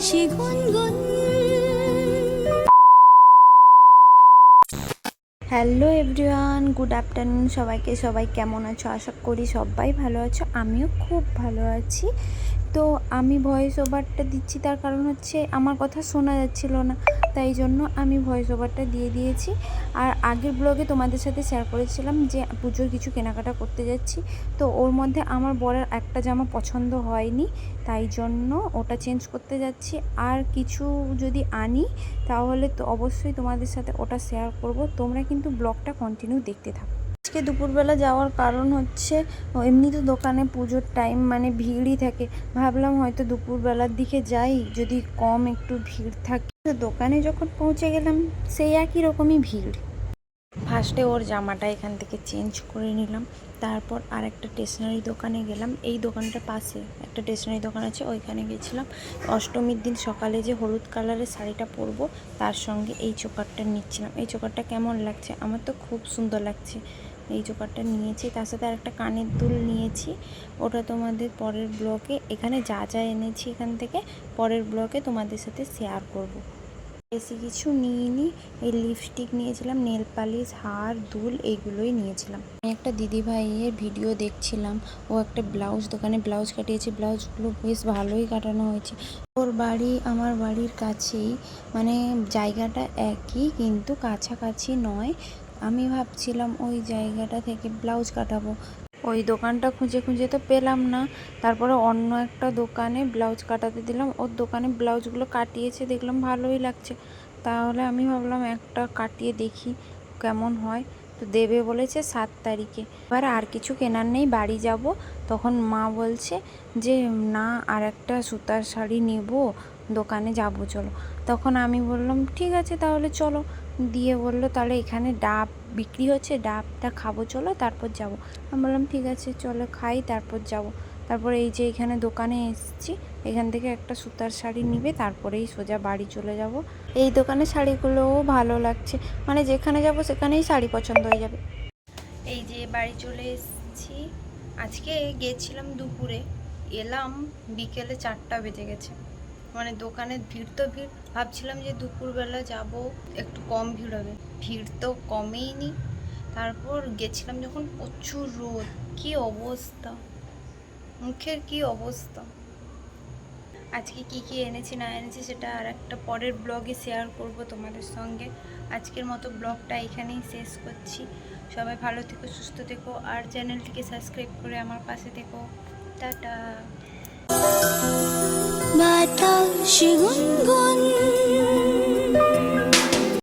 সে গুনগুন। Hello everyone, good afternoon সবাইকে। সবাই কেমন আছো? আশা করি সবাই ভালো আছো, আমিও খুব ভালো আছি। তো আমি ভয়েস ওভারটা দিচ্ছি, তার কারণ হচ্ছে আমার কথা শোনা যাচ্ছিল না, তাই জন্য আমি ভয়েস ওভারটা দিয়ে দিয়েছি। আর আগের ব্লগে তোমাদের সাথে শেয়ার করেছিলাম যে পুজোর কিছু কেনাকাটা করতে যাচ্ছি, তো ওর মধ্যে আমার বরের একটা জামা পছন্দ হয়নি, তাই জন্য ওটা চেঞ্জ করতে যাচ্ছি। আর কিছু যদি আনি তাহলে তো অবশ্যই তোমাদের সাথে ওটা শেয়ার করব, তোমরা কিন্তু ব্লগটা কন্টিনিউ দেখতে থাকো। আজকে দুপুরবেলা যাওয়ার কারণ হচ্ছে এমনি তো দোকানে পুজোর টাইম মানে ভিড়ই থাকে, ভাবলাম হয়তো দুপুরবেলার দিকে যাই, যদি কম একটু ভিড় থাকে। তো দোকানে যখন পৌঁছে গেলাম সেই একই রকমই ভিড়। ফার্স্টে ওর জামাটা এখান থেকে চেঞ্জ করে নিলাম, তারপর আর একটা স্টেশনারি দোকানে গেলাম। এই দোকানটার পাশে একটা স্টেশনারি দোকান আছে, ওইখানে গেছিলাম। অষ্টমীর দিন সকালে যে হলুদ কালারের শাড়িটা পরবো তার সঙ্গে এই চোকারটা নিচ্ছিলাম। এই চোকারটা কেমন লাগছে? আমার তো খুব সুন্দর লাগছে। এই চোকারটা নিয়েছি, তার সাথে আর একটা কানের দুল নিয়েছি, ওটা তোমাদের পরের ব্লগে, এখানে যা যা এনেছি এখান থেকে পরের ব্লগে তোমাদের সাথে শেয়ার করব। বেশি কিছু নিইনি, এই লিপস্টিক নিয়েছিলাম, নেল পালিশ, হার, দুল এইগুলোই নিয়েছিলাম। আমি একটা দিদিভাইয়ের ভিডিও দেখছিলাম, ও একটা ব্লাউজ দোকানে ব্লাউজ কাটিয়েছে, ব্লাউজগুলো বেশ ভালোই কাটানো হয়েছে। ওর বাড়ি আমার বাড়ির কাছেই, মানে জায়গাটা একই কিন্তু কাছাকাছি নয়। আমি ভাবছিলাম ওই জায়গাটা থেকে ব্লাউজ কাটাবো, ওই দোকানটা খুঁজে খুঁজে তো পেলাম না, তারপরে অন্য একটা দোকানে ব্লাউজ কাটাতে দিলাম। ওর দোকানে ব্লাউজগুলো কাটিয়েছে, দেখলাম ভালোই লাগছে, তাহলে আমি ভাবলাম একটা কাটিয়ে দেখি কেমন হয়। তো দেবে বলেছে 7 তারিখে। এবার আর কিছু কেনার নেই, বাড়ি যাব। তখন মা বলছে যে না, আর একটা সুতার শাড়ি নেব, দোকানে যাব চলো। তখন আমি বললাম ঠিক আছে তাহলে চলো, দিয়ে বললো তাহলে এখানে ডাব বিক্রি হচ্ছে, ডাবটা খাবো চলো, তারপর যাব। আমি বললাম ঠিক আছে চলো খাই, তারপর যাব। তারপরে এই যে এখানে দোকানে এসেছি, এখান থেকে একটা সুতার শাড়ি নিবে, তারপরেই সোজা বাড়ি চলে যাব। এই দোকানের শাড়িগুলোও ভালো লাগছে, মানে যেখানে যাব সেখানেই শাড়ি পছন্দ হয়ে যাবে। এই যে বাড়ি চলে এসেছি। আজকে গেছিলাম দুপুরে, এলাম বিকেলে 4টা বেজে গেছে। মানে দোকানে ভিড় তো ভিড়, ভাবছিলাম যে দুপুরবেলা যাব একটু কম ভিড় হবে, ভিড় তো কমেইনি। তারপর গেছিলাম যখন প্রচুর রোদ, কি অবস্থা, মুখের কি অবস্থা। আজকে কি কি এনেছি না এনেছি সেটা আর একটা পরের ব্লগে শেয়ার করব তোমাদের সঙ্গে। আজকের মতো ব্লগটা এখানেই শেষ করছি। সবাই ভালো থেকো, সুস্থ থেকো, আর চ্যানেলটিকে সাবস্ক্রাইব করে আমার পাশে থেকো। টাটা। বাতাসে গুনগুন।